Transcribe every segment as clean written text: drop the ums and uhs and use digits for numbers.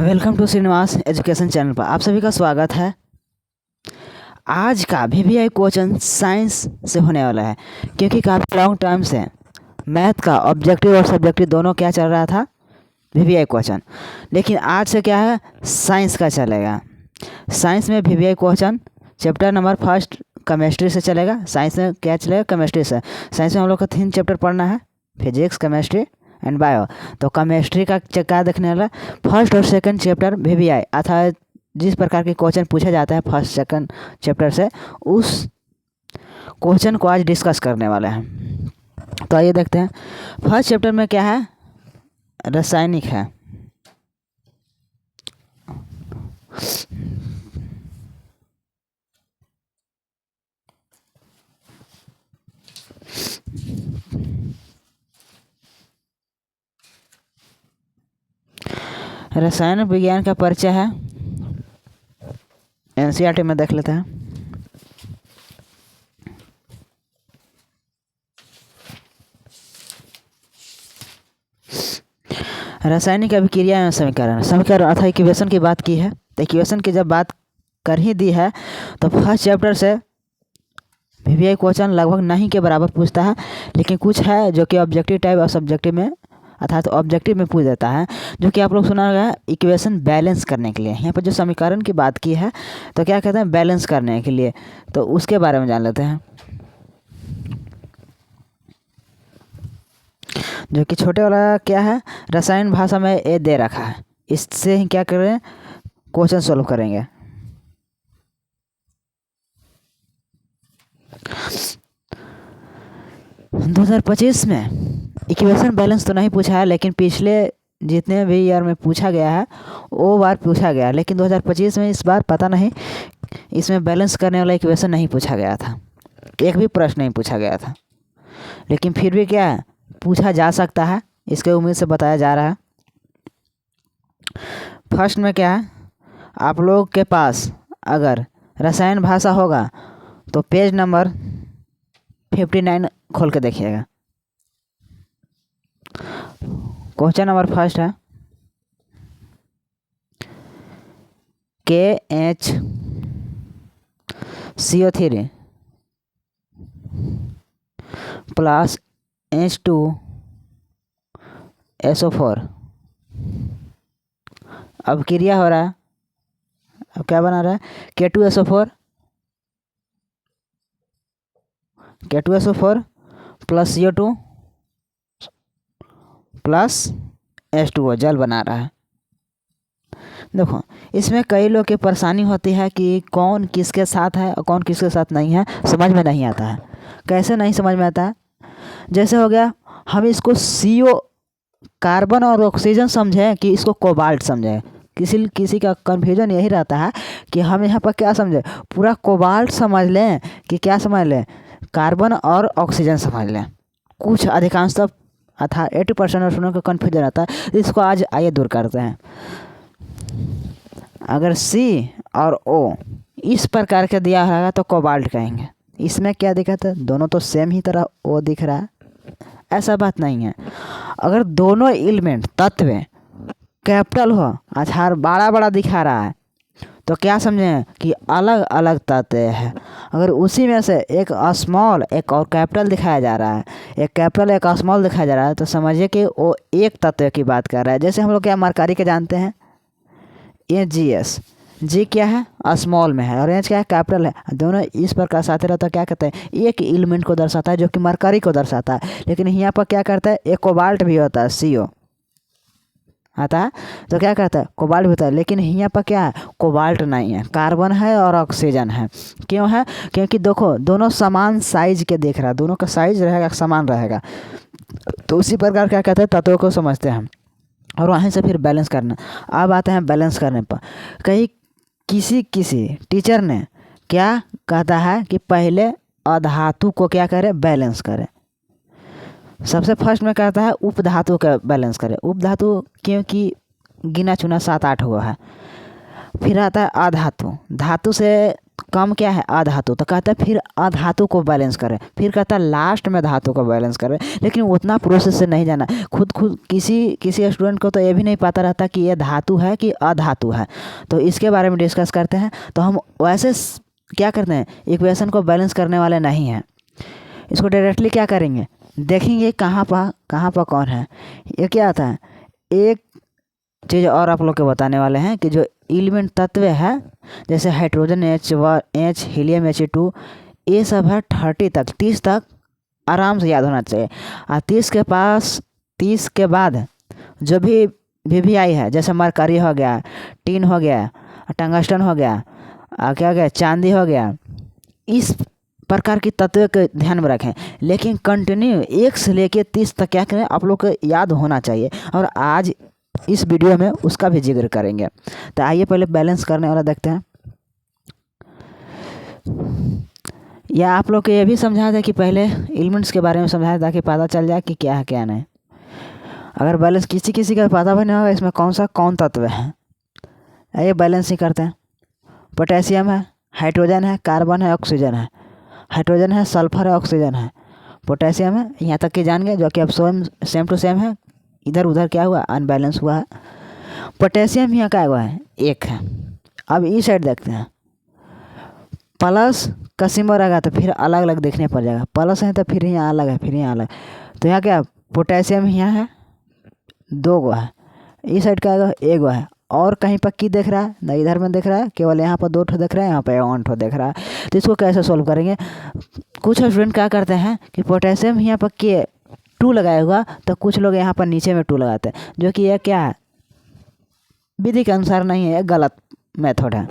Welcome to Srinivas education channel पर आप सभी का स्वागत है। आज का वीवीआई क्वेश्चन साइंस से होने वाला है, क्योंकि काफ़ी लॉन्ग टाइम से मैथ का ऑब्जेक्टिव और सब्जेक्टिव दोनों क्या चल रहा था, वीवीआई क्वेश्चन। लेकिन आज से क्या है, साइंस का चलेगा। साइंस में VVI question chapter number first chemistry से चलेगा। साइंस में क्या चलेगा, केमिस्ट्री से। साइंस में हम लोग का 3 चैप्टर पढ़ना है, फिजिक्स, केमिस्ट्री एंड बायो। तो केमिस्ट्री का क्या देखने वाला, फर्स्ट और सेकंड चैप्टर वीवीआई अर्थात जिस प्रकार के क्वेश्चन पूछा जाता है फर्स्ट सेकंड चैप्टर से, उस क्वेश्चन को आज डिस्कस करने वाले हैं। तो आइए देखते हैं। फर्स्ट चैप्टर में क्या है, रासायनिक है। रसायन विज्ञान का परिचय है, एनसीईआरटी में देख लेते हैं। रासायनिक अभिक्रिया एवं समीकरण। समीकरण अर्थात इक्वेशन की बात की है, तो इक्वेशन की जब बात कर ही दी है तो फर्स्ट चैप्टर से वीवीआई क्वेश्चन लगभग नहीं के बराबर पूछता है। लेकिन कुछ है जो कि ऑब्जेक्टिव टाइप और सब्जेक्टिव में अर्थात ऑब्जेक्टिव में पूछ देता है, जो कि आप लोग सुना होगा इक्वेशन बैलेंस करने के लिए। यहाँ पर जो समीकरण की बात की है तो क्या कहते हैं, बैलेंस करने के लिए। तो उसके बारे में जान लेते हैं, जो कि छोटे वाला क्या है, रसायन भाषा में ये दे रखा है, इससे ही क्या करें, क्वेश्चन सॉल्व करेंगे। दो 2025 में इक्वेशन बैलेंस तो नहीं पूछा है, लेकिन पिछले जितने भी ईयर में पूछा गया है वो बार पूछा गया, लेकिन 2025 में इस बार पता नहीं इसमें बैलेंस करने वाला इक्वेशन नहीं पूछा गया था, एक भी प्रश्न नहीं पूछा गया था। लेकिन फिर भी क्या है, पूछा जा सकता है, इसके उम्मीद से बताया जा रहा है। फर्स्ट में क्या है, आप लोग के पास अगर रसायन भाषा होगा तो पेज नंबर 59 खोल के देखिएगा। क्वेश्चन नंबर फर्स्ट है, KHCO3 प्लस H2SO4 अब क्रिया हो रहा है। अब क्या बना रहा है, K2SO4 plus CO2 plus H2O जल बना रहा है। देखो, इसमें कई लोग की परेशानी होती है कि कौन किसके साथ है और कौन किसके साथ नहीं है, समझ में नहीं आता है। कैसे नहीं समझ में आता है, जैसे हो गया हम इसको CO कार्बन और ऑक्सीजन समझें कि इसको कोबाल्ट समझें। किसी का कन्फ्यूजन यही रहता है कि हम यहाँ पर क्या समझें, पूरा कोबाल्ट समझ लें कि क्या समझ लें, कार्बन और ऑक्सीजन समझ लें। कुछ अधिकांशतः अर्थात 80% स्टूडेंट को कन्फ्यूजन रहता है, इसको आज आइए दूर करते हैं। अगर C और O इस प्रकार के दिया होगा तो कोबाल्ट कहेंगे। इसमें क्या दिक्कत है, दोनों तो सेम ही तरह O दिख रहा है, ऐसा बात नहीं है। अगर दोनों एलिमेंट तत्व कैपिटल हो, आधार बड़ा बड़ा दिखा रहा है, तो क्या समझें कि अलग अलग तत्व है। अगर उसी में से एक स्मॉल एक और कैपिटल दिखाया जा रहा है, एक कैपिटल एक स्मॉल दिखाया जा रहा है, तो समझिए कि वो एक तत्व की बात कर रहा है। जैसे हम लोग क्या मरकरी के जानते हैं, ये GS, G क्या है, स्मॉल में है, और H क्या है, कैपिटल है। दोनों इस प्रकार साथ रहता है, क्या कहते हैं, एक एलिमेंट को दर्शाता है जो कि मरकरी को दर्शाता है। लेकिन यहाँ पर क्या करता है, एक कोबाल्ट भी होता है, CO आता है, तो क्या कहता है, कोबाल्ट भी होता है। लेकिन यहाँ पर क्या है, कोबाल्ट नहीं है, कार्बन है और ऑक्सीजन है। क्यों है, क्योंकि देखो दोनों समान साइज के देख रहा है, दोनों का साइज रहेगा समान रहेगा। तो उसी प्रकार क्या कहते हैं, तत्वों को समझते हैं और वहीं से फिर बैलेंस करना। अब आते हैं बैलेंस करने पर। कहीं किसी टीचर ने क्या कहता है कि पहले अधातु को क्या करे, बैलेंस करे। सबसे फर्स्ट में कहता है उपधातु का बैलेंस करे। उपधातु क्योंकि गिना चुना 7-8 हुआ है। फिर आता है अधातु, धातु से कम क्या है अधातु, तो कहता है फिर अधातु को बैलेंस करें, फिर कहता है लास्ट में धातु को बैलेंस करें। लेकिन उतना प्रोसेस से नहीं जाना, खुद किसी स्टूडेंट को तो ये भी नहीं पता रहता कि ये धातु है कि अधातु है। तो इसके बारे में डिस्कस करते हैं। तो हम वैसे क्या करते हैं, इक्वेशन को बैलेंस करने वाले नहीं हैं। इसको डायरेक्टली क्या करेंगे, देखेंगे कहाँ पर कौन है। ये क्या आता है, एक चीज़ और आप लोग को बताने वाले हैं कि जो एलिमेंट तत्व है, जैसे हाइड्रोजन H, हीलियम He2, ये सब है 30 तक आराम से याद होना चाहिए। और 30 के बाद जो भी आई है, जैसे मरकरी हो गया, टीन हो गया, टंगस्टन हो गया, क्या हो गया, चांदी हो गया, इस प्रकार की तत्व के ध्यान में रखें। लेकिन कंटिन्यू 1 से लेके 30 तक क्या करें, आप लोग को याद होना चाहिए। और आज इस वीडियो में उसका भी जिक्र करेंगे। तो आइए पहले बैलेंस करने वाला देखते हैं। या आप लोग को ये भी समझाया था कि पहले एलिमेंट्स के बारे में समझाया था कि पता चल जाए कि क्या है क्या नहीं। अगर बैलेंस किसी का पता भी नहीं होगा इसमें कौन तत्व है। आइए बैलेंस ही करते हैं। पोटेशियम है, हाइड्रोजन है, कार्बन है, ऑक्सीजन है। हाइड्रोजन है, सल्फर है, ऑक्सीजन है, पोटेशियम है, यहाँ तक कि जान गए, जो कि अब सेम टू सेम है। इधर उधर क्या हुआ, अनबैलेंस हुआ है। पोटेशियम यहाँ क्या हुआ है, 1 है। अब इस साइड देखते हैं, प्लस का सिंबल रहेगा तो फिर अलग अलग देखने पड़ जाएगा। प्लस है तो फिर यहाँ अलग है, फिर यहाँ अलग। तो यहाँ क्या, पोटेशियम यहाँ है 2 गो है, इस साइड का 1 गो है। और कहीं पर की देख रहा है ना, इधर में देख रहा है, केवल यहाँ पर 2 ठो देख रहा है, यहाँ पर 1 ठो देख रहा है। तो इसको कैसे सोल्व करेंगे। कुछ स्टूडेंट क्या करते हैं कि पोटेशियम यहाँ पर के 2 लगाया हुआ, तो कुछ लोग यहाँ पर नीचे में 2 लगाते हैं, जो कि यह क्या है, विधि के अनुसार नहीं है, गलत मेथड है।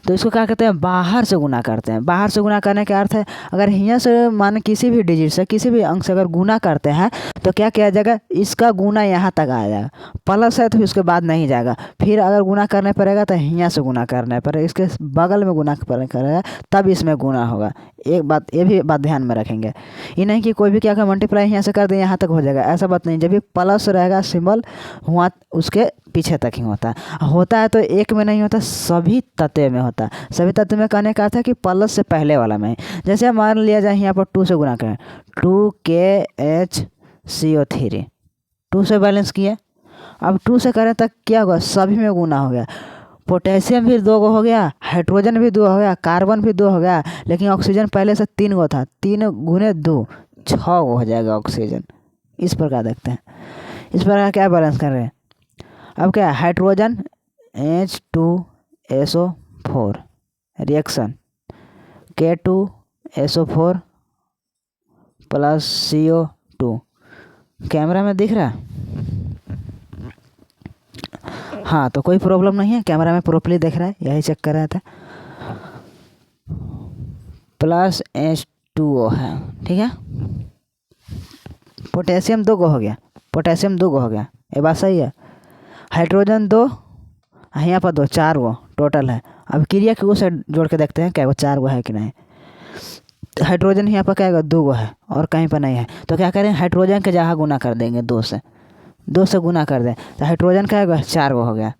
तो इसको क्या कहते हैं, बाहर से गुना करते हैं। बाहर से गुना करने का अर्थ है, अगर यहाँ से मान किसी भी डिजिट से, किसी भी अंक से अगर गुना करते हैं तो क्या किया जाएगा, इसका गुना यहाँ तक आ जाएगा। प्लस है तो उसके बाद नहीं जाएगा। फिर अगर गुना करने पड़ेगा तो यहाँ से गुना करना पड़ेगा, इसके बगल में गुना करेगा तब इसमें गुना होगा। एक बात, ये भी बात ध्यान में रखेंगे। ये नहीं कि कोई भी क्या कर मल्टीप्लाई यहाँ से कर दे यहाँ तक हो जाएगा, ऐसा बात नहीं। जब भी प्लस रहेगा सिंबल हुआ, उसके पीछे तक ही होता है तो एक में नहीं होता, सभी तत्व में होता है। सभी तत्व में कहने का अर्थ है कि प्लस से पहले वाला में। जैसे मान लिया जाए यहाँ पर 2 से गुना करें, 2KHCO3, 2 से बैलेंस किए। अब 2 से करें तक क्या होगा, सभी में गुना हो गया। पोटेशियम भी 2 गो हो गया, हाइड्रोजन भी 2 हो गया, कार्बन भी 2 हो गया। लेकिन ऑक्सीजन पहले से 3 गो था, 3 गुने 2 6 गो हो जाएगा ऑक्सीजन। इस प्रकार देखते हैं, इस प्रकार क्या बैलेंस कर रहे हैं। अब क्या है, hydrogen H2SO4 reaction K2SO4 plus CO2। Camera में दिख रहा है, हाँ तो कोई प्रॉब्लम नहीं है, कैमरा में प्रॉपर्ली दिख रहा है, यही चेक कर रहा था। प्लस H2O है, ठीक है। पोटेशियम 2 गो हो गया, पोटेशियम 2 गो हो गया, ये बात सही है। हाइड्रोजन 2, यहाँ पर 2, 4 गो टोटल है। अब क्रिया के उस साइड जोड़ के देखते हैं क्या वो 4 गो है कि नहीं। हाइड्रोजन यहाँ पर क्या है, 2 गो है और कहीं पर नहीं है। तो क्या करें, हाइड्रोजन के जगह गुना कर देंगे, 2 से गुना कर दें तो हाइड्रोजन क्या है, 4 गो हो गया।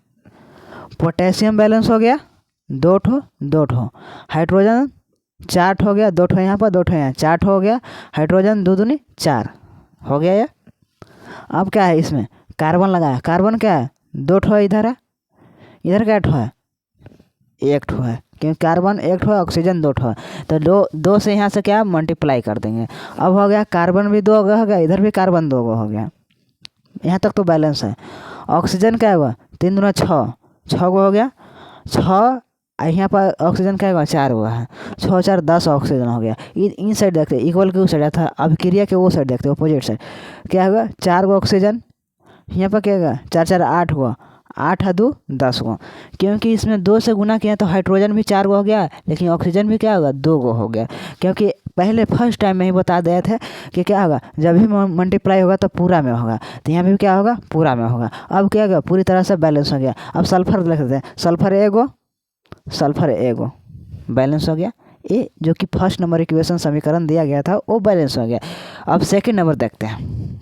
पोटेशियम बैलेंस हो गया 2 ठो, हाइड्रोजन 4 ठो हो गया, 2 ठो यहाँ पर, 2 ठो यहाँ, 4 ठो हो गया। हाइड्रोजन 2 दूनी 4 हो गया ये। अब क्या है, इसमें कार्बन लगाया, कार्बन क्या है, 2 ठो इधर है, इधर क्या ठो है, 1 ठो है, क्योंकि कार्बन 1 ठो है, ऑक्सीजन 2 ठो है। तो 2 से यहाँ से क्या मल्टीप्लाई कर देंगे। अब हो गया, कार्बन भी 2 हो गया, इधर भी कार्बन 2 हो गया, यहाँ तक तो बैलेंस है। ऑक्सीजन क्या हुआ, 3 दूना 6 गो हो गया, 6 यहाँ पर ऑक्सीजन क्या हुआ, 4 हुआ है, 6 4 10 ऑक्सीजन हो गया। इन साइड देखते हैं, इक्वल के उस साइड था, अब क्रिया के वो साइड देखते हैं, अपोजिट साइड क्या हुआ, 4 गो ऑक्सीजन, यहाँ पर क्या होगा, 4 4 8 हुआ, 8 है 2 10 गो। क्योंकि इसमें 2 से गुना किया तो हाइड्रोजन भी 4 गो हो गया, लेकिन ऑक्सीजन भी क्या होगा, 2 गो हो गया। क्योंकि पहले फर्स्ट टाइम में ही बता दिए थे कि क्या होगा, जब भी मल्टीप्लाई होगा तो पूरा में होगा, तो यहाँ भी क्या होगा, पूरा में होगा। अब क्या होगा, पूरी तरह से बैलेंस हो गया। अब सल्फर लिख देते हैं, सल्फर 1 गो बैलेंस हो गया। ये जो कि फर्स्ट नंबर इक्वेशन समीकरण दिया गया था वो बैलेंस हो गया। अब सेकंड नंबर देखते हैं।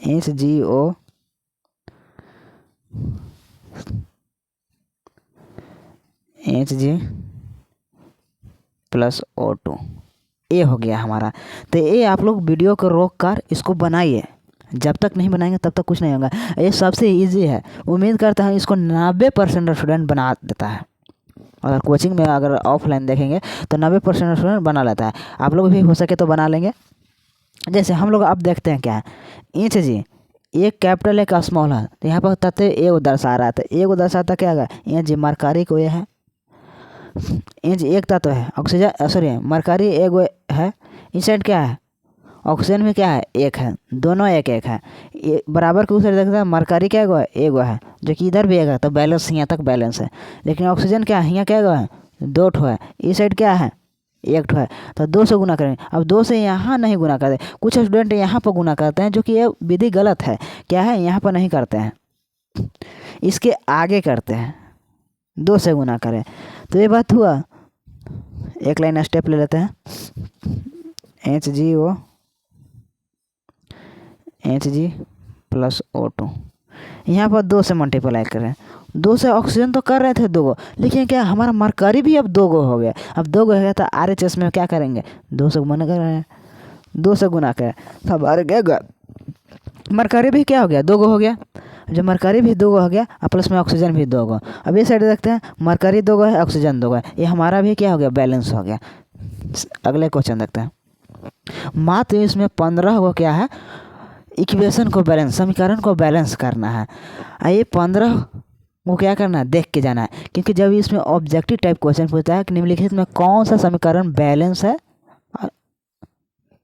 HgO Hg प्लस O2, ये हो गया हमारा। तो ये आप लोग वीडियो को रोक कर इसको बनाइए, जब तक नहीं बनाएंगे तब तक कुछ नहीं होगा। ये सबसे इजी है, उम्मीद करता हूँ इसको 90% स्टूडेंट बना देता है। अगर कोचिंग में अगर ऑफलाइन देखेंगे तो 90% स्टूडेंट बना लेता है। आप लोग भी हो सके तो बना लेंगे। जैसे हम लोग अब देखते हैं क्या है, इंच जी एक कैपिटल एक स्मॉल है, तो यहाँ पर तथ्य ए दर्शा रहा है, तो ए दर्शाता क्या है, इंच जी मरकारी को ये है, इंच एक तत्व है, ऑक्सीजन सॉरी मरकारी एक है, इस साइड क्या है ऑक्सीजन में क्या है एक है, दोनों एक एक है। ये बराबर के उस साइड देखते हैं मरकारी क्या है एक है, जो कि इधर भी एक है, तो बैलेंस यहाँ तक बैलेंस है। लेकिन ऑक्सीजन क्या है, यहाँ क्या है दो ठो है, इस साइड क्या है एक ठो है, तो 2 से गुना करेंगे। अब 2 से यहाँ नहीं गुना करते, कुछ स्टूडेंट यहाँ पर गुना करते हैं, जो कि ये विधि गलत है। क्या है, यहाँ पर नहीं करते हैं, इसके आगे करते हैं, 2 से गुना करें। तो ये बात हुआ। एक लाइन स्टेप ले लेते हैं, HgO Hg प्लस O2, यहाँ पर 2 से मल्टीप्लाई करें। 2 से ऑक्सीजन तो कर रहे थे 2 गो, लेकिन क्या हमारा मरकरी भी अब 2 गो हो गया। अब 2 गो हो गया तो RHS में क्या करेंगे, 2 से गुना कर रहे हैं, 2 से गुना करें तो हमारे क्या मरकरी भी क्या हो गया 2 गो हो गया। जब मरकरी भी 2 गो हो गया और प्लस में ऑक्सीजन भी 2 गो। अब ये साइड देखते हैं, मरकरी 2 गो है, ऑक्सीजन 2 गो है, ये हमारा भी क्या हो गया बैलेंस हो गया। अगले क्वेश्चन देखते हैं, मात्र इसमें 15 गो क्या है इक्वेशन को बैलेंस, समीकरण को बैलेंस करना है। ये 15 को क्या करना है, देख के जाना है, क्योंकि जब इसमें ऑब्जेक्टिव टाइप क्वेश्चन पूछता है कि निम्नलिखित में कौन सा समीकरण बैलेंस है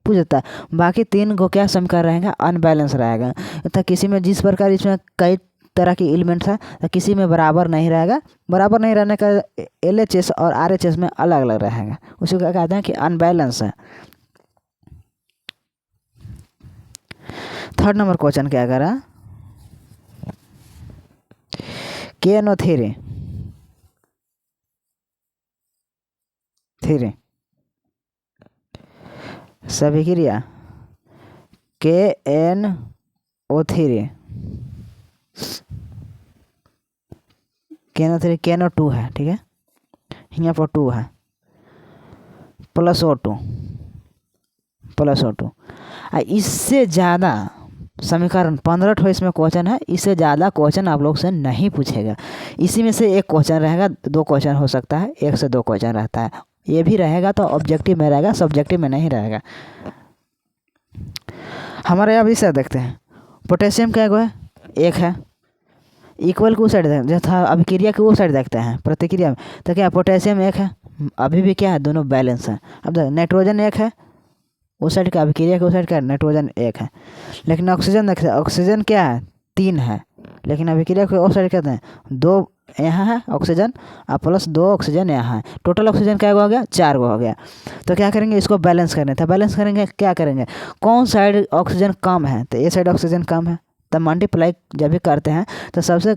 पूछता है, बाकी 3 को क्या समीकरण रहेगा अनबैलेंस रहेगा। तो किसी में जिस प्रकार इसमें कई तरह की एलिमेंट्स है, तो किसी में बराबर नहीं रहेगा, बराबर नहीं रहने का LHS और RHS में अलग अलग रहेगा, उसी को कहते हैं कि अनबैलेंस है। थर्ड नंबर क्वेश्चन क्या करा, KNO3 सभी क्रिया KNO3 KNO2 है, ठीक है, यहाँ पर 2 है, प्लस O2 इससे ज़्यादा समीकरण 15 ठो इसमें क्वेश्चन है, इससे ज़्यादा क्वेश्चन आप लोग से नहीं पूछेगा। इसी में से एक क्वेश्चन रहेगा, 2 क्वेश्चन हो सकता है, 1 से 2 क्वेश्चन रहता है। ये भी रहेगा तो ऑब्जेक्टिव में रहेगा, सब्जेक्टिव में नहीं रहेगा। हमारे अब इसे देखते हैं, पोटेशियम क्या है 1 है, इक्वल को उस साइड जो था अभिक्रिया के वो साइड देखते हैं प्रतिक्रिया में, तो क्या पोटेशियम 1 है, अभी भी क्या है दोनों बैलेंस है। अब नाइट्रोजन 1 है, उस साइड का अभिक्रिया के उस साइड का नाइट्रोजन 1 है। लेकिन ऑक्सीजन देखते हैं, ऑक्सीजन क्या है 3 है, लेकिन अभिक्रिया के उस साइड कहते हैं 2 यहाँ है ऑक्सीजन और प्लस 2 ऑक्सीजन यहाँ है, टोटल ऑक्सीजन क्या हो गया 4 गो हो गया। तो क्या करेंगे, इसको बैलेंस करने था, बैलेंस करेंगे क्या करेंगे, कौन साइड ऑक्सीजन कम है, तो ये साइड ऑक्सीजन कम है, तब मल्टीप्लाई जब भी करते हैं तो सबसे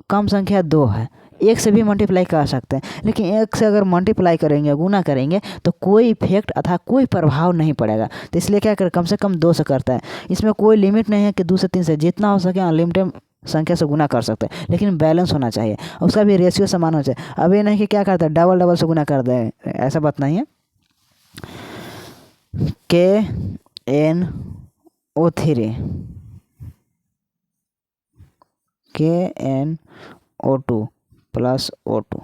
कम संख्या 2 है, 1 से भी मल्टीप्लाई कर सकते हैं, लेकिन 1 से अगर मल्टीप्लाई करेंगे गुना करेंगे तो कोई इफेक्ट अथवा कोई प्रभाव नहीं पड़ेगा। तो इसलिए क्या करें, कम से कम 2 से करता है। इसमें कोई लिमिट नहीं है कि 2 से 3 से, जितना हो सके अनलिमिटेड संख्या से गुना कर सकते हैं, लेकिन बैलेंस होना चाहिए, उसका भी रेशियो समान होना चाहिए। अब ये नहीं कि क्या करता है डबल से गुना कर दे, ऐसा बात नहीं है। KNO2 प्लस O2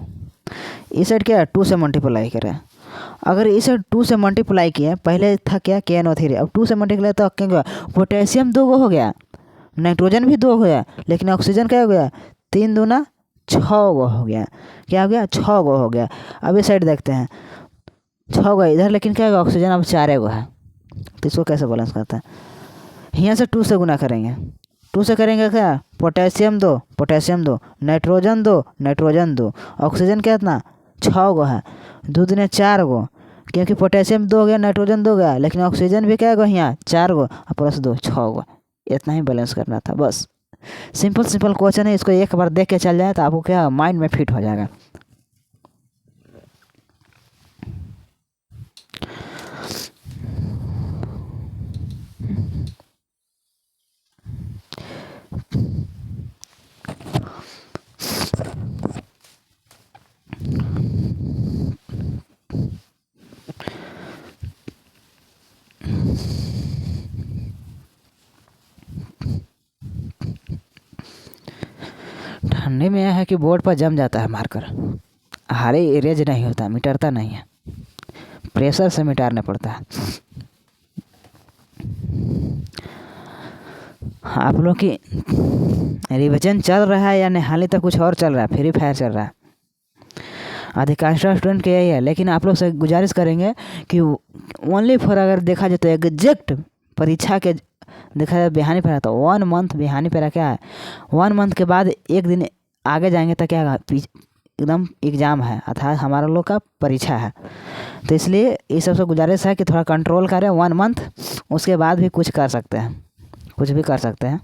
इस साइड क्या है 2 से मल्टीप्लाई करें। अगर इस साइड 2 से मल्टीप्लाई किए, पहले था क्या KNO3, अब 2 से मल्टीप्लाई तो क्या हुआ, पोटेशियम 2 गो हो गया, नाइट्रोजन भी 2 हो गया, लेकिन ऑक्सीजन क्या हो गया 3 दूना 6 गो हो गया, क्या हो गया 6 गो हो गया। अब इस साइड देखते हैं 6 गो इधर, लेकिन क्या होगा ऑक्सीजन अब 4 गो है, तो इसको कैसे बैलेंस करता है, यहाँ से 2 से गुना करेंगे, 2 से करेंगे क्या पोटेशियम 2 नाइट्रोजन 2 ऑक्सीजन कितना 6 गो है, 2 दूनी 4 गो, क्योंकि पोटेशियम 2 हो गया नाइट्रोजन 2 गया, लेकिन ऑक्सीजन भी क्या गो यहाँ 4 गो और प्लस 2 6 गो। इतना ही बैलेंस करना था बस। सिंपल क्वेश्चन है, इसको एक बार देख के चल जाए तो आपको क्या माइंड में फिट हो जाएगा। ठंडे में यह है कि बोर्ड पर जम जाता है मार्कर, हारे इरेज नहीं होता, मिटरता नहीं है, प्रेशर से मिटाना पड़ता है। आप लोग की रिविजन चल रहा है या नहीं, हाल तक कुछ और चल रहा है, फ्री फायर चल रहा है। अधिकांश स्टूडेंट के यही है, लेकिन आप लोग से गुजारिश करेंगे कि ओनली फॉर अगर देखा जाए तो एग्जैक्ट परीक्षा के देखा जाए बिहानी पे तो 1 मंथ बिहानी पे क्या है, 1 मंथ के बाद एक दिन आगे जाएंगे तो क्या एकदम एग्ज़ाम है, अर्थात हमारा लोग का परीक्षा है। तो इसलिए इस सबसे गुजारिश है कि थोड़ा कंट्रोल करें 1 मंथ, उसके बाद भी कुछ कर सकते हैं, कुछ भी कर सकते हैं।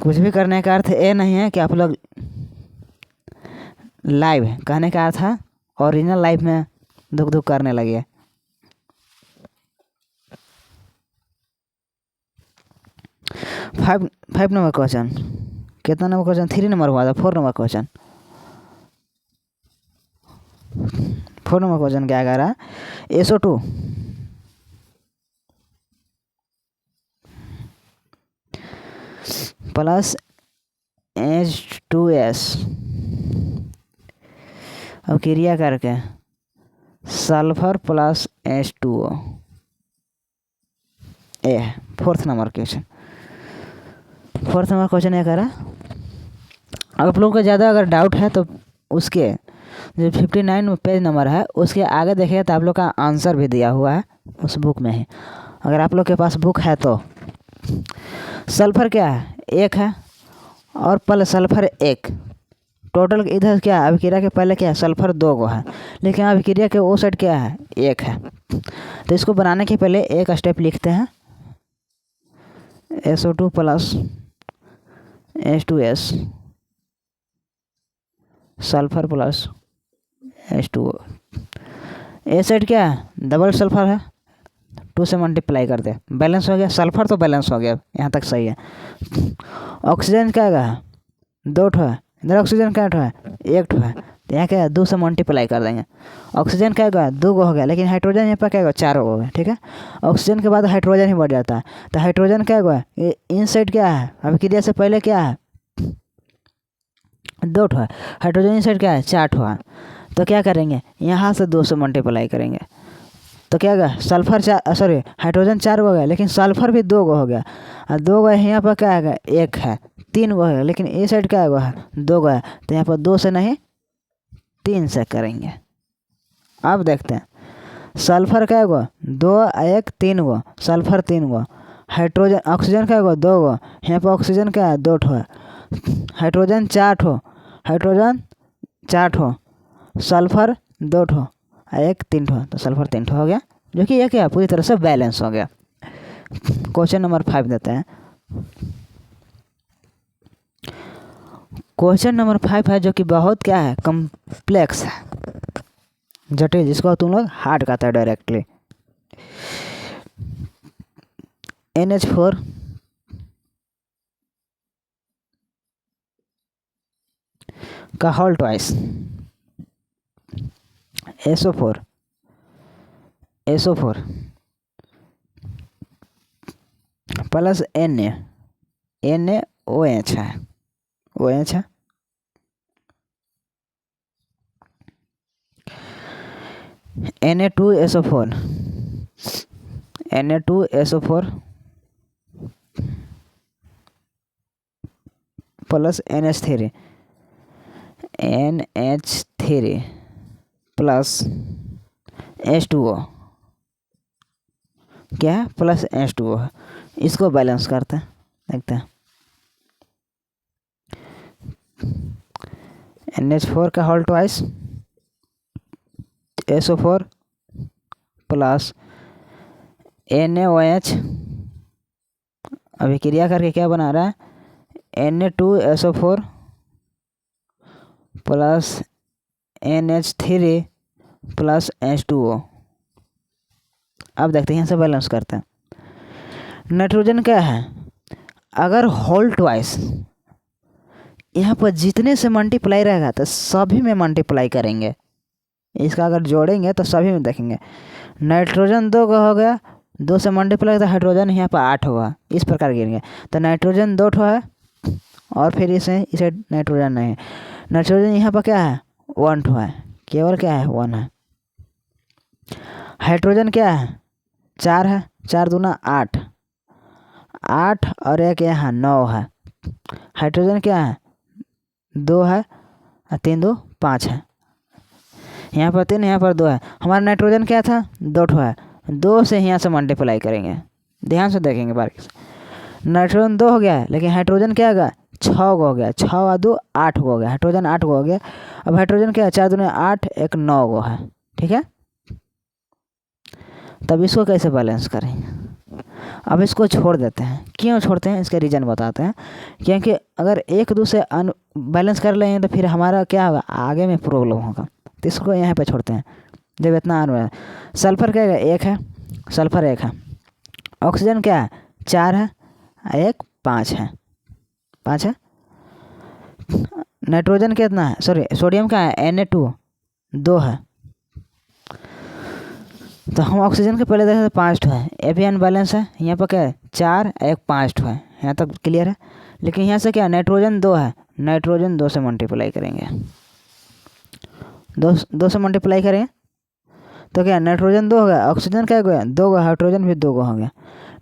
कुछ भी करने का अर्थ ये नहीं है कि आप लोग लाइव कहने का अर्थ है ओरिजिनल लाइफ में दुख दुख करने लगे। फाइव नंबर क्वेश्चन, कितना नंबर क्वेश्चन? 3 नंबर हुआ था। 4 नंबर क्वेश्चन, 4 नंबर क्वेश्चन क्या कह रहा है? SO2 प्लस H2S अब क्रिया करके सल्फर प्लस H2O ए 4th number question. 4th number question ये कह रहा है, आप लोगों को ज़्यादा अगर डाउट है तो उसके जो 59 पेज नंबर है उसके आगे देखिए तो आप लोग का आंसर भी दिया हुआ है उस बुक में ही, अगर आप लोग के पास बुक है तो। सल्फर क्या है? 1 है और प्लस सल्फर 1, टोटल इधर क्या है? अभिक्रिया के पहले क्या है? सल्फर 2 गो है, लेकिन अभिक्रिया के वो साइड क्या है? 1 है। तो इसको बनाने के पहले एक स्टेप लिखते हैं, SO2 plus H2S sulphur plus H2O। ए साइड क्या है? डबल सल्फर है, 2 से मल्टीप्लाई कर दे, बैलेंस हो गया। सल्फर तो बैलेंस हो गया, यहाँ तक सही है। ऑक्सीजन क्या है? 2 ठो है, इधर ऑक्सीजन क्या ठो है? 1 ठो है, तो यहाँ क्या है? 2 से मल्टीप्लाई कर देंगे। ऑक्सीजन क्या है? 2 गो हो गया, लेकिन हाइड्रोजन यहाँ पर क्या है? 4 गो हो गया, ठीक है। ऑक्सीजन के बाद हाइड्रोजन ही बढ़ जाता है, तो हाइड्रोजन क्या है? इन साइड क्या है? अभिक्रिया से पहले क्या है? 2 ठो है, हाइड्रोजन इन साइड क्या है? 4 ठो है। तो क्या करेंगे? यहाँ से 2 से मल्टीप्लाई करेंगे, तो क्या होगा? सल्फर 4 सॉरी हाइड्रोजन 4 गो हो गया, लेकिन सल्फर भी 2 गो हो गया, और 2 गो यहाँ पर क्या है? 1 है, 3 गो है, लेकिन ये साइड क्या है? 2 गो है, तो यहाँ पर 2 से नहीं 3 से करेंगे। अब देखते हैं सल्फर क्या है? 2 1 3 गो, सल्फर 3 गो, हाइड्रोजन ऑक्सीजन क्या है? 2 गो, यहाँ पर ऑक्सीजन क्या है? 2 ठो है, हाइड्रोजन 4 ठो, हाइड्रोजन 4 ठो, सल्फर 2 ठो, 1 3 ठो, तो सल्फर 3 ठो हो गया, जो कि ये क्या पूरी तरह से बैलेंस हो गया। क्वेश्चन नंबर 5 देते हैं। क्वेश्चन नंबर 5 है जो कि बहुत क्या है? कम्प्लेक्स है, जटिल, जिसको तुम लोग हार्ड कहते हैं डायरेक्टली। NH4 का whole twice SO4 plus NaOH है, OH है, Na2SO4 plus NH3 plus H2O क्या है? प्लस H2O है। इसको बैलेंस करते हैं, देखते हैं। NH4 का whole twice SO4 plus NaOH अभिक्रिया करके क्या बना रहा है? Na2SO4 plus NH3 plus H2O। अब देखते हैं, यहाँ से बैलेंस करते हैं। नाइट्रोजन क्या है? अगर होल ट्वाइस यहाँ पर जितने से मल्टीप्लाई रहेगा तो सभी में मल्टीप्लाई करेंगे, इसका अगर जोड़ेंगे तो सभी में देखेंगे नाइट्रोजन 2 का हो गया, 2 से मल्टीप्लाई तो हाइड्रोजन यहाँ पर 8 होगा, इस प्रकार गिरेंगे। तो नाइट्रोजन 2 ठो है और फिर इसे नाइट्रोजन नहीं है। नाइट्रोजन यहाँ पर क्या है 1 ठो है, केवल क्या है 1 है। हाइड्रोजन क्या है 4 है, 4 दूना 8, 8 और एक यहाँ 9 है। हाइड्रोजन क्या है 2 है और 3 2 5 है, यहाँ पर 3 यहाँ पर 2 है। हमारा नाइट्रोजन क्या था 2 ठो है, 2 से यहाँ से मल्टीप्लाई करेंगे, ध्यान से देखेंगे बारीक से। नाइट्रोजन 2 हो गया है, लेकिन हाइड्रोजन क्या होगा 6 हो गया, 6 और 2 8 हो गया, हाइड्रोजन 8 हो गया। अब हाइड्रोजन क्या है 4 दूनी 8, एक 9 गो है, ठीक है। तब इसको कैसे बैलेंस करेंगे, अब इसको छोड़ देते हैं। क्यों छोड़ते हैं इसके रीज़न बताते हैं। क्योंकि अगर एक दूसरे बैलेंस कर लेंगे तो फिर हमारा क्या होगा आगे में प्रॉब्लम होगा, तो इसको यहाँ पे छोड़ते हैं। जब इतना है सल्फर क्या है 1 है, सल्फर 1 है। ऑक्सीजन क्या है 4 है, 1 5 है, 5 है। नाइट्रोजन कितना है, सॉरी सोडियम का है Na2 2 है। तो हम ऑक्सीजन के पहले देखे तो 5 ठो है, ये भी अनबैलेंस है। यहाँ पर क्या है 4 1 5 ठो है, यहाँ तक क्लियर है। लेकिन यहाँ से क्या नाइट्रोजन 2 है, नाइट्रोजन 2 से मल्टीप्लाई करेंगे, 2 से मल्टीप्लाई करेंगे तो क्या नाइट्रोजन 2 हो गया, ऑक्सीजन क्या हो गया 2 गो, हाइड्रोजन भी 2 गो हो गया।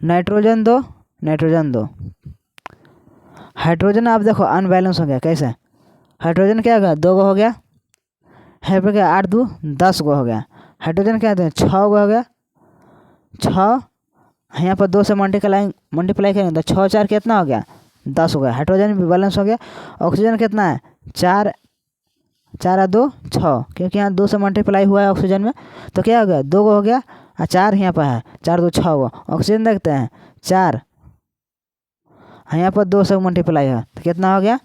नाइट्रोजन 2 नाइट्रोजन 2, हाइड्रोजन आप देखो अनबैलेंस हो गया। कैसे हाइड्रोजन क्या हो गया 2 गो हो गया, है पर क्या 8 2 10 गो हो गया। हाइड्रोजन क्या है 6 गो हो गया, 6 यहाँ पर 2 से मल्टीप्लाई करेंगे तो 6 4 कितना हो गया 10 हो गया, हाइड्रोजन भी बैलेंस हो गया। ऑक्सीजन कितना है 4 4 और 2 6, क्योंकि यहाँ 2 से मल्टीप्लाई हुआ है ऑक्सीजन में, तो क्या हो गया 2 गो हो गया और 4 यहाँ पर है, 4 2 6 गो। ऑक्सीजन देखते हैं 4, यहाँ पर 2 से मल्टीप्लाई है तो कितना हो गया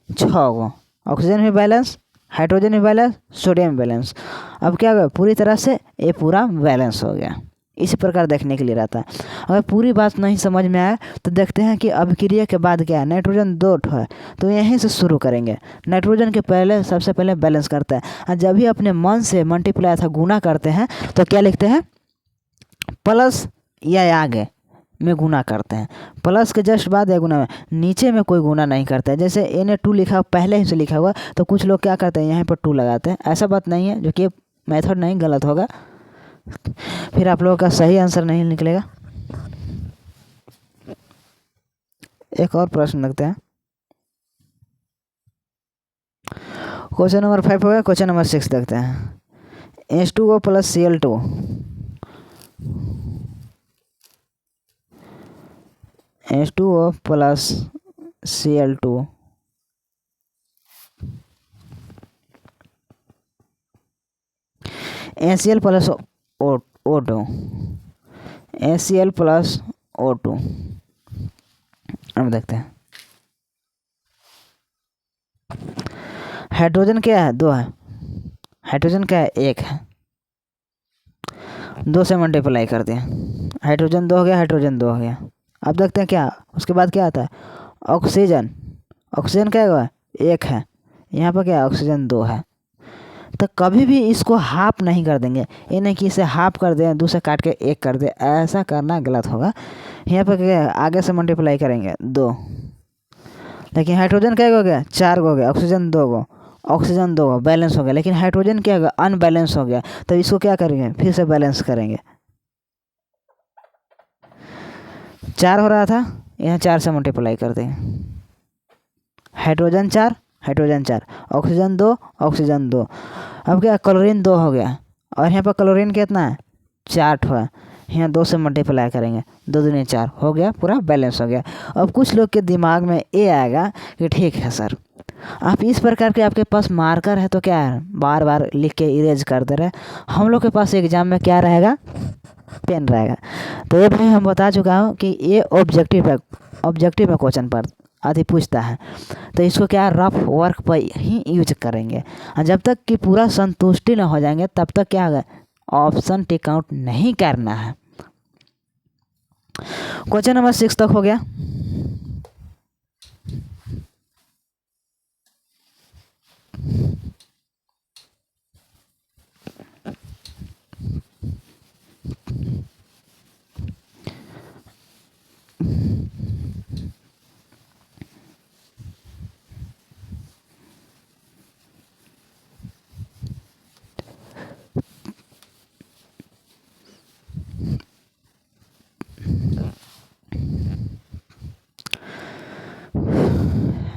6 गो। ऑक्सीजन भी बैलेंस, हाइड्रोजन भी बैलेंस, सोडियम भी बैलेंस। अब क्या होगा पूरी तरह से ये पूरा बैलेंस हो गया। इसी प्रकार देखने के लिए रहता है। अगर पूरी बात नहीं समझ में आए तो देखते हैं कि अभिक्रिया के बाद क्या है। नाइट्रोजन 2 ठो है, तो यहीं से शुरू करेंगे। नाइट्रोजन के पहले सबसे पहले बैलेंस करता है, और जब भी अपने मन से मल्टीप्लाई अथवा गुना करते हैं तो क्या लिखते हैं प्लस या आगे में गुना करते हैं। प्लस के जस्ट बाद या गुना में, नीचे में कोई गुना नहीं करता है। जैसे Na2 लिखा पहले ही से लिखा हुआ, तो कुछ लोग क्या करते हैं यहाँ पर 2 लगाते हैं। ऐसा बात नहीं है, जो कि मेथड नहीं गलत होगा, फिर आप लोगों का सही आंसर नहीं निकलेगा। एक और प्रश्न लगते हैं, क्वेश्चन नंबर 5 हो गया। क्वेश्चन नंबर 6 देखते हैं। H2O plus Cl2, H2O plus Cl2 HCl plus O2, HCl plus O2। अब देखते हैं हाइड्रोजन क्या है 2 है, हाइड्रोजन क्या है 1 है, 2 से मल्टीप्लाई कर दिया, हाइड्रोजन 2 हो गया, हाइड्रोजन 2 हो गया। अब देखते हैं क्या उसके बाद क्या आता है ऑक्सीजन। ऑक्सीजन क्या होगा 1 है, यहाँ पर क्या ऑक्सीजन 2 है। तो कभी भी इसको हाफ नहीं कर देंगे, ये नहीं कि इसे हाफ कर दें दूसरे काट के 1 कर दे, ऐसा करना गलत होगा। यहाँ पर क्या आगे से मल्टीप्लाई करेंगे 2, लेकिन हाइड्रोजन क्या हो गया 4 गो हो गया, ऑक्सीजन 2 गो, ऑक्सीजन 2 गो बैलेंस हो गया। लेकिन हाइड्रोजन क्या होगा अनबैलेंस हो गया, तो इसको क्या करेंगे फिर से बैलेंस करेंगे। 4 हो रहा था, यहाँ 4 से मल्टीप्लाई कर देंगे, हाइड्रोजन 4 हाइड्रोजन 4, ऑक्सीजन 2 ऑक्सीजन 2। अब क्या क्लोरीन 2 हो गया, और यहाँ पर क्लोरीन कितना है 4 ठो है, यहाँ 2 से मल्टीप्लाई करेंगे, 2 दूनी 4 हो गया, पूरा बैलेंस हो गया। अब कुछ लोग के दिमाग में ये आएगा कि ठीक है सर, आप इस प्रकार के आपके पास मार्कर है तो क्या है बार बार लिख के इरेज कर दे रहे। हम लोग के पास एग्जाम में क्या रहेगा पेन रहेगा। तो ये भी हम बता चुका हूँ कि ये ऑब्जेक्टिव में क्वेश्चन पर आदि पूछता है, तो इसको क्या रफ वर्क पर ही यूज करेंगे। और जब तक कि पूरा संतुष्टि न हो जाएंगे तब तक क्या होगा ऑप्शन टिक आउट नहीं करना है। क्वेश्चन नंबर 6 तक हो गया।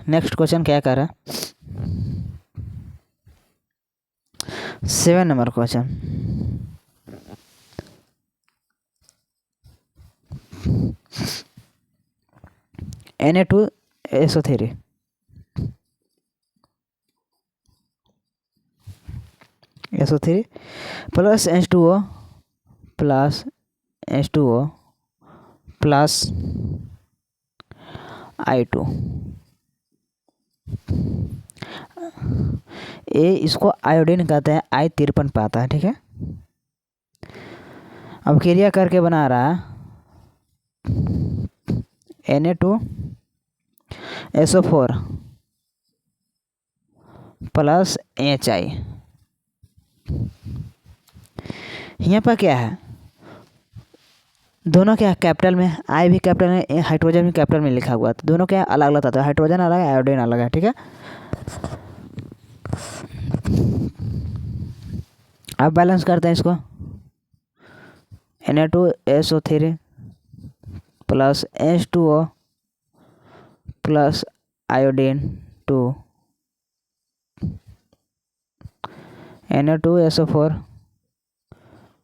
नेक्स्ट क्वेश्चन क्या कर रहा है, 7 number question. Na2SO3 SO3 plus H2O plus H2O plus I2। ये इसको आयोडीन कहते हैं, I53 पाता है, ठीक है। अब क्रिया करके बना रहा है Na2SO4 प्लस HI। यहाँ पर क्या है, दोनों क्या कैपिटल में, आई भी कैपिटल में, हाइड्रोजन भी कैपिटल में लिखा हुआ है, तो दोनों क्या अलग अलग आता है, हाइड्रोजन अलग है, आयोडीन अलग है, ठीक है। अब बैलेंस करते हैं इसको, Na2SO3 plus H2O plus iodine 2 Na2SO4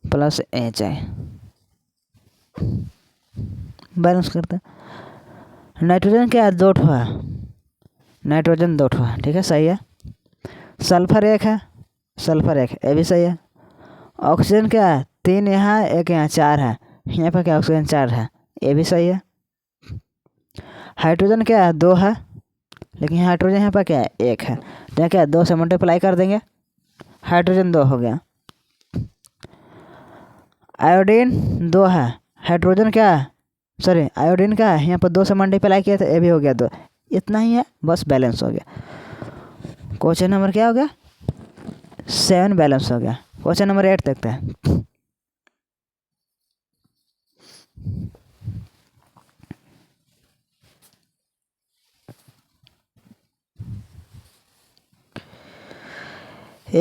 plus HI। Balance करते हैं। नाइट्रोजन क्या है, 2 ठो है, नाइट्रोजन 2 ठो है, ठीक है, सही है। सल्फर 1 है, सल्फर 1, ये भी सही है। ऑक्सीजन क्या है, 3 यहाँ 1 यहाँ, 4 है, यहाँ पर क्या ऑक्सीजन 4 है, ये भी सही है। हाइड्रोजन क्या है, 2 है, लेकिन हाइड्रोजन यहाँ पर क्या है, 1 है, तो क्या 2 से मल्टीप्लाई कर देंगे, हाइड्रोजन 2 हो गया। आयोडीन 2 है, हाइड्रोजन क्या है, सॉरी आयोडीन का है, यहाँ पर 2 से मल्टीप्लाई किया था, ये भी हो गया 2, इतना ही है, बस बैलेंस हो गया। क्वेश्चन नंबर क्या हो गया, 7 बैलेंस हो गया। क्वेश्चन नंबर 8 देखते हैं।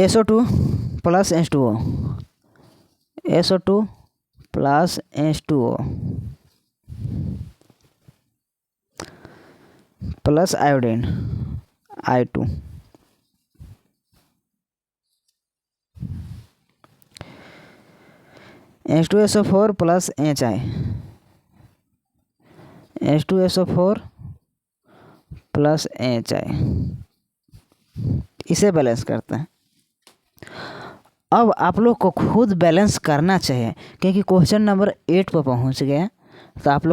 SO2 plus H2O, SO2 plus H2O plus iodine I2। H2SO4 plus HI, H2SO4 plus HI, इसे बैलेंस करते हैं। अब आप लोग को खुद बैलेंस करना चाहिए, क्योंकि क्वेश्चन नंबर 8 पर पहुंच गए हैं, तो आप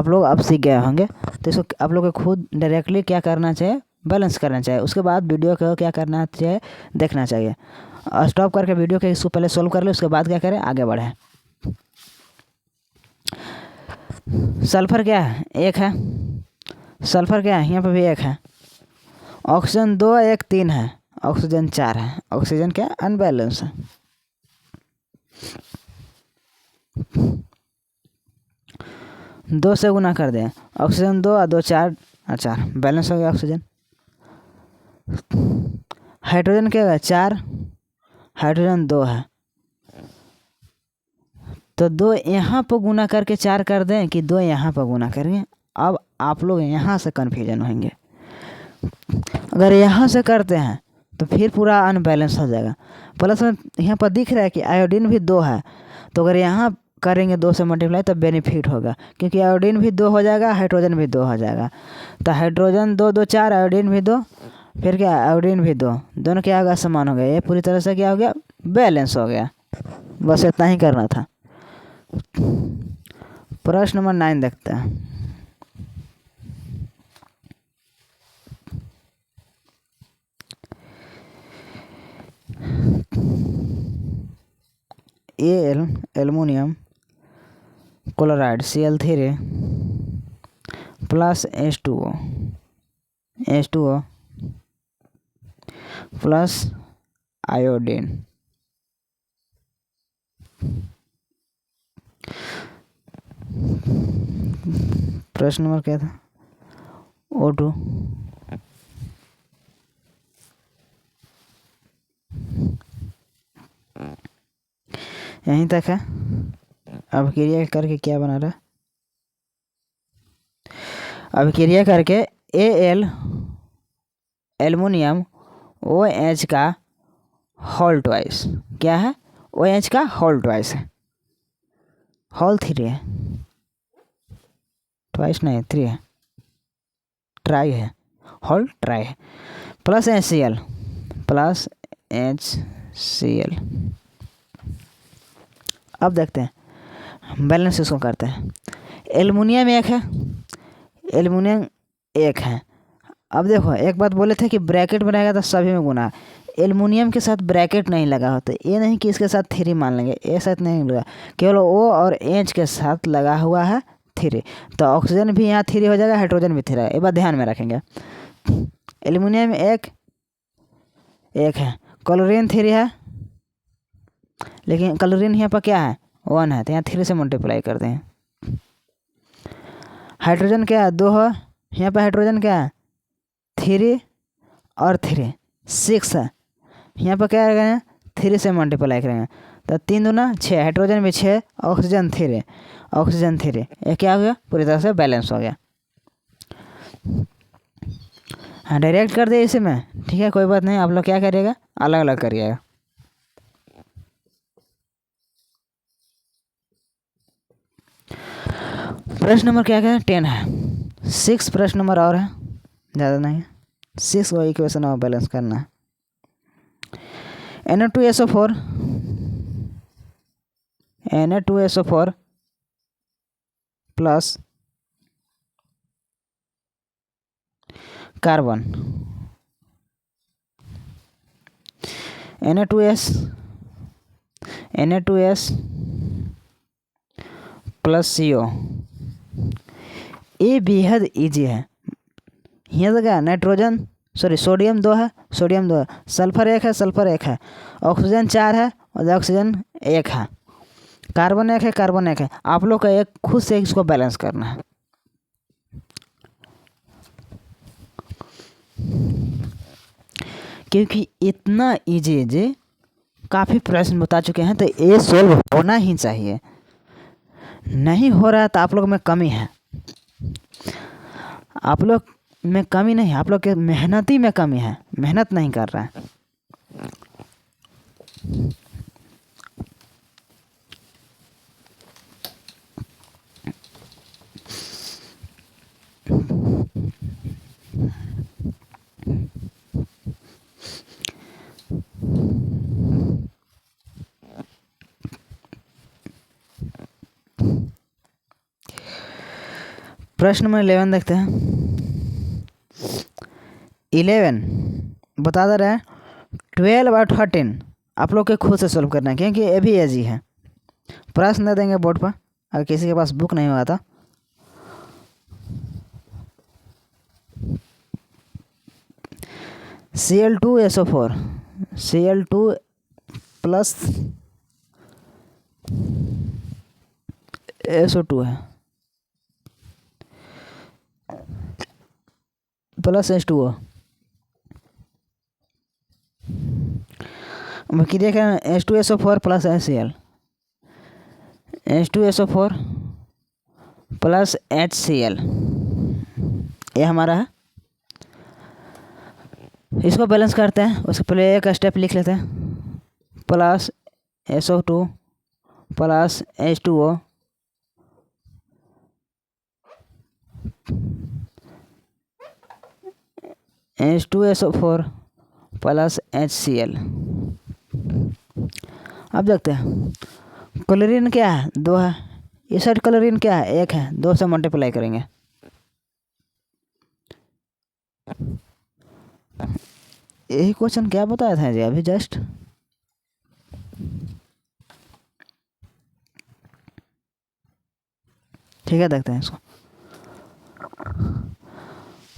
लोग अब सीख गए होंगे, तो इसको आप लोग को खुद डायरेक्टली क्या करना चाहिए, बैलेंस करना चाहिए। उसके बाद वीडियो को क्या करना चाहिए, देखना चाहिए। स्टॉप करके वीडियो के इसको पहले सोल्व कर ले, उसके बाद क्या करें, आगे बढ़ें। सल्फर क्या है, 1 है, सल्फर क्या है, यहाँ पर भी 1 है। ऑक्सीजन 2 1 3 है, ऑक्सीजन 4 है, ऑक्सीजन क्या अनबैलेंस है। दो से गुना कर दें, ऑक्सीजन 2 और 2 4 और 4, बैलेंस हो गया ऑक्सीजन। हाइड्रोजन क्या है, 4, हाइड्रोजन 2 है, तो 2 यहाँ पर गुना करके 4 कर दें कि 2 यहाँ पर गुना करेंगे। अब आप लोग यहाँ से कन्फ्यूजन होंगे, अगर यहाँ से करते हैं तो फिर पूरा अनबैलेंस हो जाएगा। प्लस में यहाँ पर दिख रहा है कि आयोडीन भी 2 है, तो अगर यहाँ करेंगे 2 से मल्टीप्लाई तब बेनिफिट होगा, क्योंकि आयोडीन भी 2 हो जाएगा, हाइड्रोजन भी 2 हो जाएगा। तो हाइड्रोजन 2 2 4, आयोडीन भी 2, फिर क्या आयोडीन भी 2, दोनों क्या होगा, समान हो गया। ये पूरी तरह से क्या हो गया, बैलेंस हो गया। बस इतना ही करना था। प्रश्न नंबर 9 देखते हैं। Aluminium chloride Cl3 plus H2O plus iodine. प्रश्न नंबर क्या था, O2 यहीं तक है। अब क्रिया करके क्या बना रहा है, अब क्रिया करके Al एल्युमिनियम OH का होल ट्वाइस। क्या है? OH का होल ट्वाइस है, होल 3 है, ट्वाइस नहीं 3 है, ट्राई है, होल ट्राई है। Plus HCl, plus HCl। अब देखते हैं बैलेंस इसको करते हैं। एल्युमिनियम एक है, एल्युमिनियम एक है। अब देखो एक बात बोले थे कि ब्रैकेट में रहेगा तो सभी में गुना। एल्युमिनियम के साथ ब्रैकेट नहीं लगा होता, ये नहीं कि इसके साथ 3 मान लेंगे, ये साथ नहीं लगा, केवल O और H के साथ लगा हुआ है 3, तो ऑक्सीजन भी यहाँ 3 हो जाएगा, हाइड्रोजन भी 3 है। ये बात ध्यान में रखेंगे। एल्युमिनियम एक है, क्लोरीन 3 है, लेकिन क्लोरीन यहाँ पर क्या है 1 है, तो यहाँ 3 से मल्टीप्लाई करते हैं। हाइड्रोजन क्या है 2 है, यहाँ पर हाइड्रोजन क्या है 3 और 3 6 है, यहाँ पर क्या करेंगे 3 से मल्टीप्लाई करेंगे, तो 3 दूना 6, हाइड्रोजन भी 6, ऑक्सीजन 3, ऑक्सीजन 3, ये क्या हो गया पूरी तरह से बैलेंस हो गया। हाँ डायरेक्ट कर दे इसी में, ठीक है कोई बात नहीं, आप लोग क्या करिएगा अलग अलग करिएगा। प्रश्न नंबर क्या क्या है 10 है। 6 प्रश्न नंबर और है, ज़्यादा नहीं है, 6 को इक्वेशन और बैलेंस करना है। Na2SO4 Na2SO4 plus carbon Na2S plus CO। ये बेहद इजी है। यहाँ तक क्या नाइट्रोजन सोडियम 2 है, सोडियम 2 है, सल्फर 1 है, सल्फर 1 है, ऑक्सीजन 4 है और ऑक्सीजन 1 है, कार्बन 1 है, कार्बन 1 है। आप लोग का एक खुद से इसको बैलेंस करना है। क्योंकि इतना इजी काफ़ी प्रश्न बता चुके हैं, तो ये सोल्व होना ही चाहिए। नहीं हो रहा है तो आप लोग में कमी है, आप लोग में कमी नहीं, आप लोग के मेहनती में कमी है, मेहनत नहीं कर रहा है। प्रश्न नंबर 11 देखते हैं। 11 बता दे रहे हैं 12 और 13 आप लोग के खुद से सोल्व करना है, क्योंकि ये भी ईजी है। प्रश्न दे देंगे बोर्ड पर, अगर किसी के पास बुक नहीं हुआ था। Cl2SO4 Cl2 प्लस SO2 है, प्लस H2O। बाकी देखें H2SO4 plus HCl, H2SO4 plus HCl, ये हमारा है। इसको बैलेंस करते हैं, उसके पहले एक स्टेप लिख लेते हैं, plus SO2 plus H2O H2SO4 plus HCl। अब देखते हैं क्लोरीन क्या है 2 है, इस साइड क्लोरीन क्या है 1 है, 2 से मल्टीप्लाई करेंगे। यही क्वेश्चन क्या बताया था जी अभी जस्ट। ठीक है देखते हैं इसको।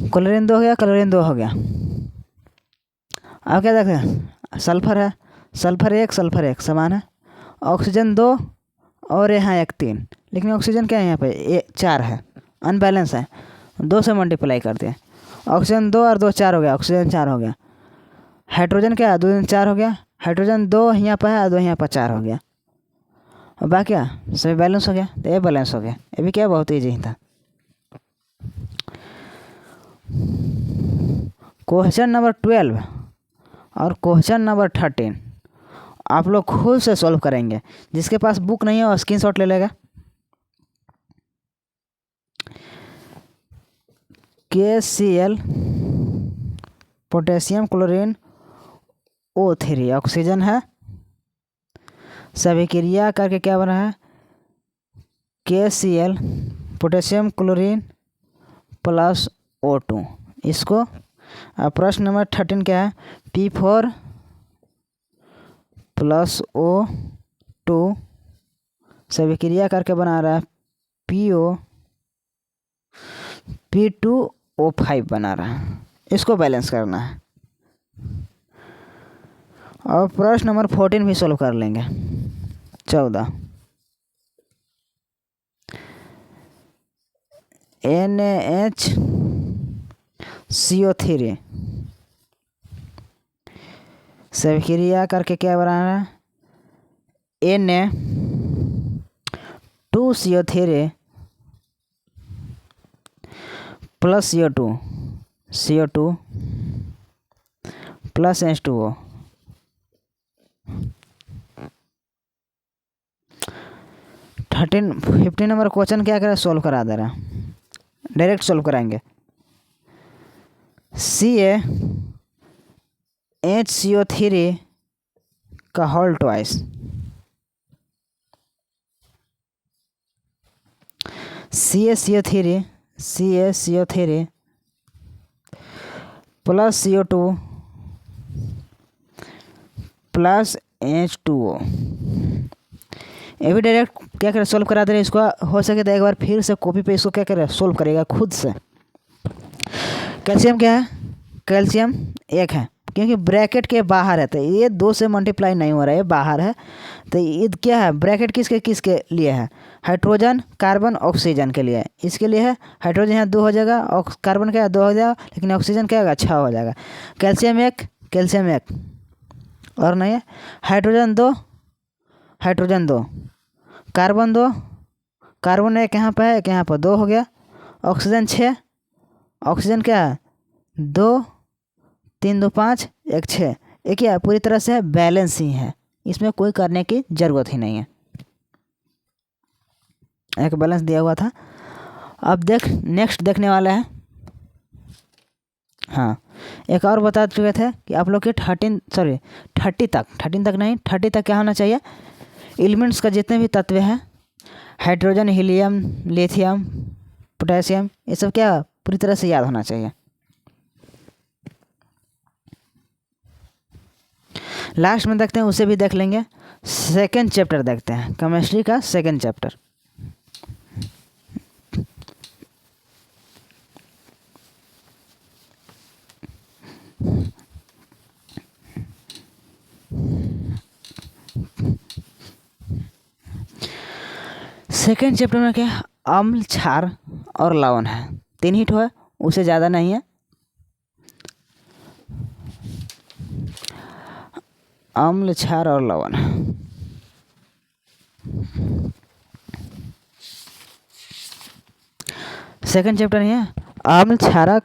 क्लोरीन 2 हो गया, क्लोरीन 2 हो गया। अब क्या देखते हैं सल्फर है, सल्फर 1 सल्फर 1 समान है, ऑक्सीजन 2 और यहाँ 1 3, लेकिन ऑक्सीजन क्या है यहाँ पे 4 है, अनबैलेंस है, 2 से मल्टीप्लाई करते हैं। ऑक्सीजन 2 और 2 4 हो गया, ऑक्सीजन 4 हो गया। हाइड्रोजन क्या है 2 2 4 हो गया, हाइड्रोजन 2 यहाँ पर है, 2 यहाँ पर 4 हो गया, और बाकी क्या सभी बैलेंस हो गया, तो ये बैलेंस हो गया। ये भी क्या बहुत ईजी था। क्वेश्चन नंबर 12 और क्वेश्चन नंबर 13 आप लोग खुद से सॉल्व करेंगे। जिसके पास बुक नहीं है वो स्क्रीनशॉट ले लेगा। KCl potassium chlorine O3 oxygen है। सभी क्रिया करके क्या बना है? KCl potassium chlorine plus O2। इसको प्रश्न नंबर 13 क्या है? P4 प्लस O2 सभी क्रिया करके बना रहा है P2O5 बना रहा है। इसको बैलेंस करना है। और प्रश्न नंबर 14 भी सोल्व कर लेंगे। 14 NaHCO3 सभी क्रिया करके क्या बना रहा है? Na2CO3 plus CO2 plus H2O। 15 number question क्या करें? सोल्व करा दे रहा है। डायरेक्ट सोल्व कराएंगे। CaHCO3 का whole twice CaCO3 plus CO2 plus H2O। ये भी डायरेक्ट क्या करें? सोल्व करा दे रहे। इसको हो सके तो एक बार फिर से कॉपी पे इसको क्या करें? सोल्व करेगा खुद से। कैल्शियम क्या है? कैल्शियम 1 है क्योंकि ब्रैकेट के बाहर है, तो ये 2 से मल्टीप्लाई नहीं हो रहा है, ये बाहर है। तो ये क्या है? ब्रैकेट किसके लिए है? हाइड्रोजन कार्बन ऑक्सीजन के लिए है। इसके लिए है हाइड्रोजन यहाँ 2 हो जाएगा और कार्बन क्या 2 हो जाएगा, लेकिन ऑक्सीजन क्या होगा? 6 हो जाएगा। कैल्शियम 1 और नहीं है। हाइड्रोजन 2 कार्बन 2 कार्बन 1 यहाँ पर है, एक यहाँ पर 2 हो गया। ऑक्सीजन 6 ऑक्सीजन क्या है? 2 3 2 5 1 6। ये क्या पूरी तरह से बैलेंस ही है, इसमें कोई करने की ज़रूरत ही नहीं है। एक बैलेंस दिया हुआ था। अब नेक्स्ट देखने वाला है। हाँ, एक और बता चुके थे कि आप लोग के 30 तक क्या होना चाहिए? एलिमेंट्स का जितने भी तत्व हैं, हाइड्रोजन, हीलियम, लिथियम, पोटेशियम, ये सब क्या पूरी तरह से याद होना चाहिए। लास्ट में देखते हैं, उसे भी देख लेंगे। सेकेंड चैप्टर देखते हैं, केमिस्ट्री का सेकेंड चैप्टर। सेकेंड चैप्टर में क्या? अम्ल, क्षार और लवण है। 3 ही है, उससे ज़्यादा नहीं है। अम्ल, क्षार और लवण। सेकेंड चैप्टर है अम्ल, क्षारक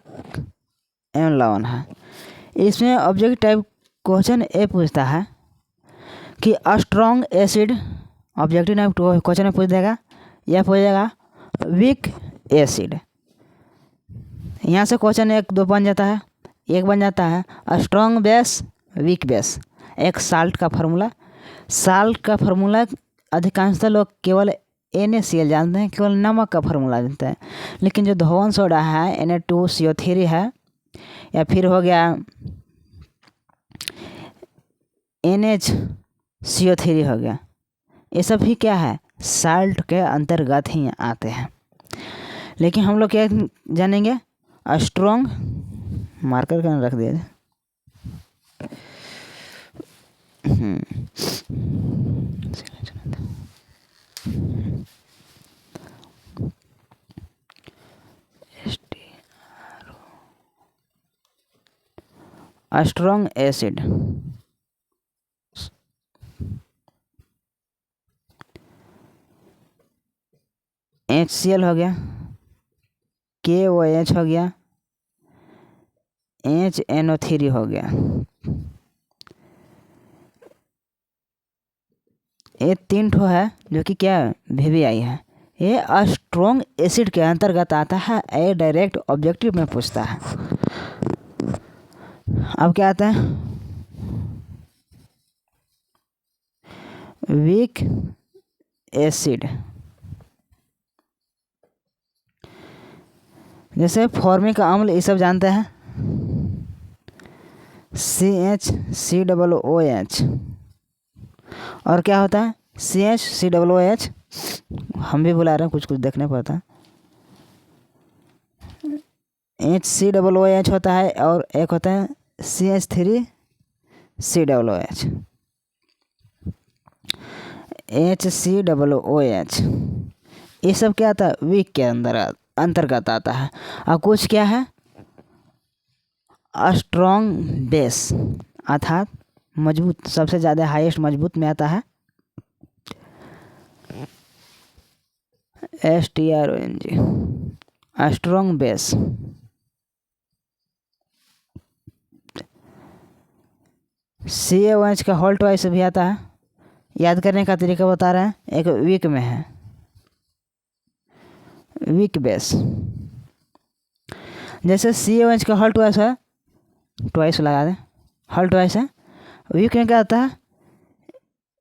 एवं लवण है। इसमें ऑब्जेक्टिव टाइप क्वेश्चन ए पूछता है कि strong acid, objective type question में पूछ देगा, या पूछेगा वीक एसिड। यहाँ से क्वेश्चन 1 2 बन जाता है। एक बन जाता है स्ट्रॉन्ग बेस, वीक बेस। एक साल्ट का फार्मूला अधिकांशतः लोग केवल NaCl जानते हैं, केवल नमक का फार्मूला जानते हैं। लेकिन जो धोवन सोडा है Na2CO3 है, या फिर हो गया NaCO3 हो गया, ये सब भी क्या है? साल्ट के अंतर्गत ही आते हैं। लेकिन हम लोग क्या जानेंगे? स्ट्रॉन्ग, मार्कर का रख दिया जाए। स्ट्रॉन्ग एसिड HCl हो गया, KOH हो गया, HNO3 हो गया। ये 3 ठो है जो कि क्या VBI है। ये स्ट्रॉन्ग एसिड के अंतर्गत आता है। ए डायरेक्ट ऑब्जेक्टिव में पूछता है। अब क्या आता है, वीक एसिड। जैसे फॉर्मिक अम्ल ये सब जानते हैं, CHCOOH। और क्या होता है CHCOOH, हम भी बुला रहे हैं, कुछ कुछ देखने पड़ता है। HCOOH होता है और एक होता है CH3COOH। HCOOH ये सब क्या आता है, वीक के अंतर्गत आता है। और कुछ क्या है, स्ट्रॉन्ग बेस अर्थात मजबूत, सबसे ज़्यादा हाईएस्ट मजबूत में आता है STRONG, स्ट्रॉन्ग बेस। CaOH का होल ट्वाइस भी आता है। याद करने का तरीका बता रहे हैं, एक वीक में है, वीक बेस। जैसे CaOH का होल ट्वाइस है, ट्वाइस लगा दें, होल ट्वाइस है। वीक में क्या होता है,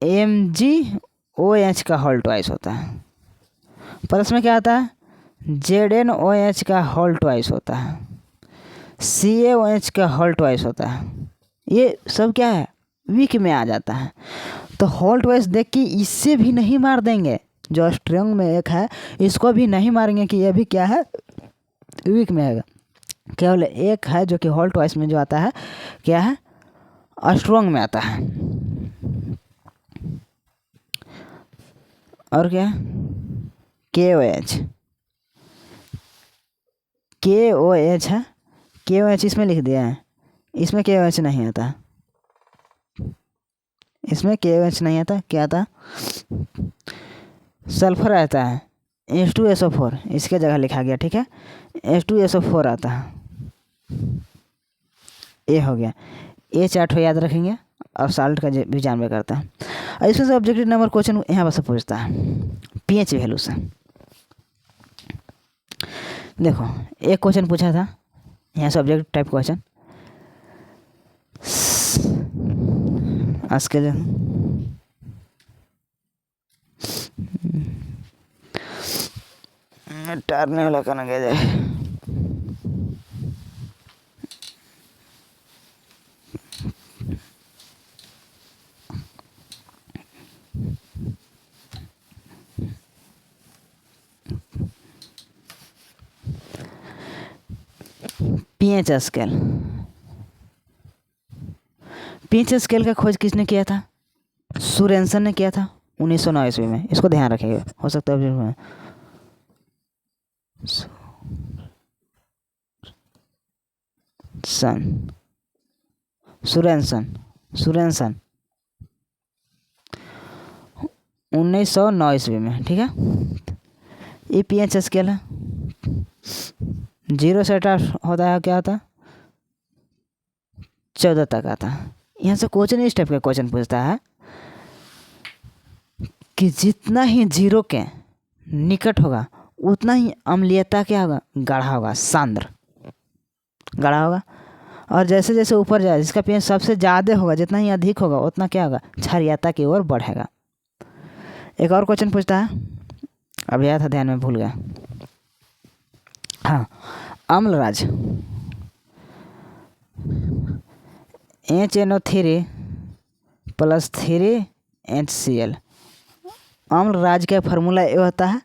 MgOH का होल ट्वाइस होता है। प्लस में क्या आता है, ZnOH का होल ट्वाइस होता है। CaOH का होल ट्वाइस होता है। ये सब क्या है, वीक में आ जाता है। तो होल ट्वाइस देख के इससे भी नहीं मार देंगे, जो स्ट्रॉन्ग में एक है इसको भी नहीं मारेंगे कि ये भी क्या है, वीक में है। केवल एक है जो कि होल ट्वाइस में जो आता है क्या है, स्ट्रॉन्ग में आता है। और क्या, KOH। KOH है, KOH इसमें लिख दिया है, इसमें KOH नहीं आता, इसमें KOH नहीं आता। क्या आता, सल्फर आता है, H2SO4 इसके जगह लिखा गया, ठीक है, H2SO4 आता है। ये हो गया, ये 4 ठो याद रखेंगे और साल्ट का भी जानवे करता है। और इसमें से ऑब्जेक्टिव नंबर क्वेश्चन यहाँ पर पूछता है pH वैल्यू से। देखो एक क्वेश्चन पूछा था यहाँ से, ऑब्जेक्टिव टाइप क्वेश्चन, स्केल टारने वाला करना क्या जाए, pH स्केल। pH स्केल का खोज किसने किया था, सोरेनसन ने किया था 1909 ईस्वी में। इसको ध्यान रखिएगा, हो सकता है सोरेनसन 1909 ईस्वी में, ठीक है। ये pH स्केल है, 0 से स्टार्ट होता है, क्या होता है 14 तक आता है। यहाँ से क्वेश्चन इस टाइप का क्वेश्चन पूछता है कि जितना ही 0 के निकट होगा उतना ही अम्लीयता क्या होगा, गाढ़ा होगा, सांद्र गाढ़ा होगा। और जैसे जैसे ऊपर जाए, जिसका pH सबसे ज़्यादा होगा, जितना ही अधिक होगा उतना क्या होगा, क्षारीयता की ओर बढ़ेगा। एक और क्वेश्चन पूछता है, अब याद था, ध्यान में भूल गया। हाँ, अम्लराज HNO3 + 3HCl। अम्लराज का फार्मूला ये होता है,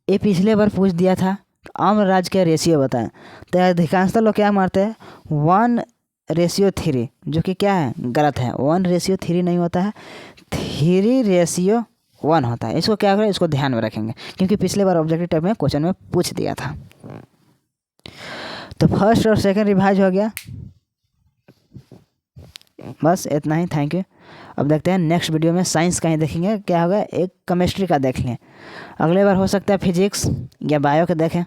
ये पिछले बार पूछ दिया था, अम्लराज का रेशियो बताएं। तो अधिकांशतः लोग क्या मारते हैं 1:3, जो कि क्या है, गलत है। 1:3 नहीं होता है, 3:1 होता है। इसको क्या करें, इसको ध्यान में रखेंगे, क्योंकि पिछले बार ऑब्जेक्टिव टाइप में क्वेश्चन में पूछ दिया था। तो फर्स्ट और सेकंड रिवाइज हो गया, बस इतना ही। Thank you. अब देखते हैं नेक्स्ट वीडियो में साइंस का ही देखेंगे, क्या होगा, एक केमिस्ट्री का देख लें। अगले बार हो सकता है फिजिक्स या बायो का देखें।